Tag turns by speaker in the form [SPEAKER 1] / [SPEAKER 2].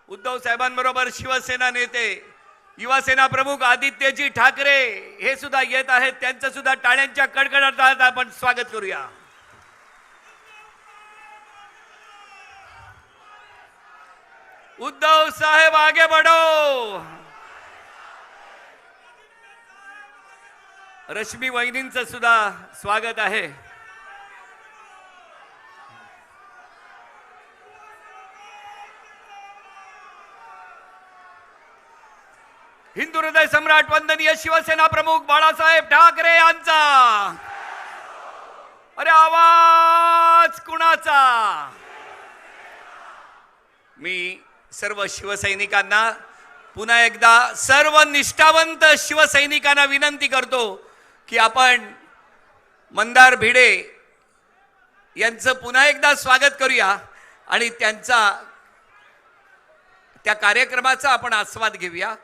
[SPEAKER 1] उद्धव साहेबांबरोबर शिवसेना नेते युवासेना प्रमुख आदित्यजी ठाकरे हे सुद्धा येत आहेत। त्यांचं सुद्धा टाळ्यांच्या कडकडाटात आपण स्वागत करूया। उद्धव साहेब आगे बढ़ो। रश्मी वहिनींचं सुद्धा स्वागत आहे। हिंदू हृदय सम्राट वंदनीय शिवसेना प्रमुख बाळासाहेब ठाकरे यांचा अरे आवाज कुणाचा। मी सर्व शिवसैनिकांना पुन्हा एकदा सर्व निष्ठावंत शिवसैनिकांना विनंती करतो की आपण मंदार भिडे यांचं पुन्हा एकदा स्वागत करूया आणि त्यांचा त्या कार्यक्रमाचा आपण आस्वाद घेऊया।